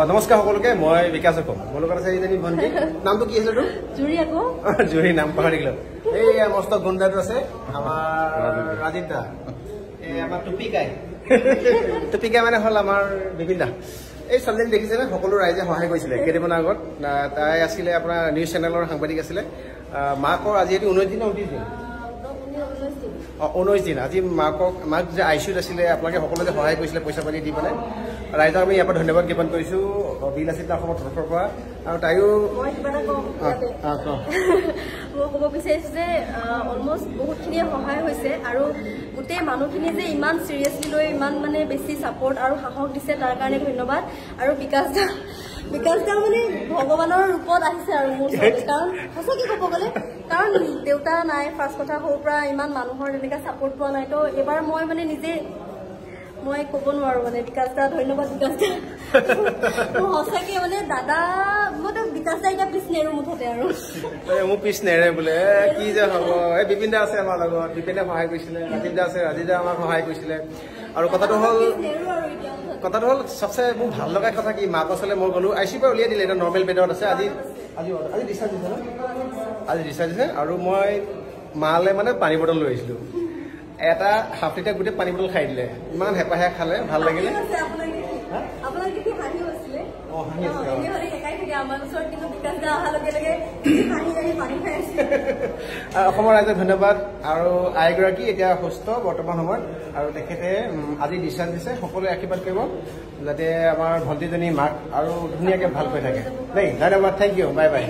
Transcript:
নমস্কাৰ সকলোকে মই বিকাশ কম মোৰ লগত আছে এইজনী ভণ্টি নামটো কি আছিল তোৰ জুৰি আকৌ জুৰি নাম পাহৰি গলো এই মস্ত গুণ্ডাটো আছে আমাৰ ৰাজীৱ দা এই আমাৰ টুপিকাই মানে হল আমাৰ বিপিন দা এই ছোৱালীজনী দেখিছে নে সকলো ৰাইজে সহায় কৰিছিলে কেইদিনমানৰ আগত তাই আছিলে আপোনাৰ নিউজ চেনেলৰ সাংবাদিক আছিলে মাকৰ আজি 19 দিন 19 দিন আজি মাক যে আইচিউত আছিলে আপোনালোকে সকলোৱে সহায় কৰিছিলে পইচা পাতি দি পেলাই ৰাইজক আমি ইয়াৰ পৰা ধন্যবাদ জ্ঞাপন কৰিছোঁ বিলাসিতা অসমৰ তৰফৰ পৰা আৰু তাইও মই ক'ব বিচাৰিছোঁ যে অলমষ্ট বহুতখিনিয়ে সহায় হৈছে আৰু গোটেই মানুহখিনি যে ইমান চিৰিয়াছলি লৈ ইমান মানে বেছি ছাপৰ্ট আৰু সাহস দিছে তাৰ কাৰণে ধন্যবাদ আৰু বিকাশ দা মানে ভগৱানৰ ৰূপত আহিছে আৰু মোৰ ওচৰলৈ কাৰণ সঁচাকৈ ক'ব গ'লে কাৰণ দেউতা নাই ফাৰ্ষ্ট কথা সৰুৰ পৰা ইমান মানুহৰ তেনেকৈ ছাপৰ্ট পোৱা নাই তো এইবাৰ মই মানে নিজে মই ক'ব নোৱাৰো মানে বিকাশ দা ধন্যবাদ বিকাশ দা সঁচাকৈ মানে দাদা মই বিকাশ দা এতিয়া পিছ নেৰো মুঠতে আৰু মোৰ পিছ নেৰে বোলে কি যে হ'ব এই বিপিন দা আছে আমাৰ লগত বিপিনে সহায় কৰিছিলে ৰাজীৱ দা আছে ৰাজীৱ দা আমাক সহায় কৰিছিলে আৰু কথাটো হ'ল সবচে মোৰ ভাল লগা কথা কি মাকৰ ওচৰলৈ মই গ'লো আইচিউৰ পৰা উলিয়াই দিলে এটা নৰ্মেল বেডত আছে আজি ডিচাৰ্জ দিছে আজি ডিচাৰ্জ দিছে আৰু মই মালে মানে পানী বটল লৈ আহিছিলোঁ এটা হাফ লিটাৰ গোটেই পানী বটল খাই দিলে ইমান হেঁপাহে খালে ভাল লাগিলে অসমৰ ৰাইজক ধন্যবাদ আৰু আইগৰাকী এতিয়া সুস্থ বৰ্তমান সময়ত আৰু তেখেতে আজি ডিচাৰ্জ দিছে সকলোৱে আশীৰ্বাদ কৰিব যাতে আমাৰ ভণ্টিজনী মাক আৰু ধুনীয়াকৈ ভালকৈ থাকে দেই ধন্যবাদ থেংক ইউ বাই বাই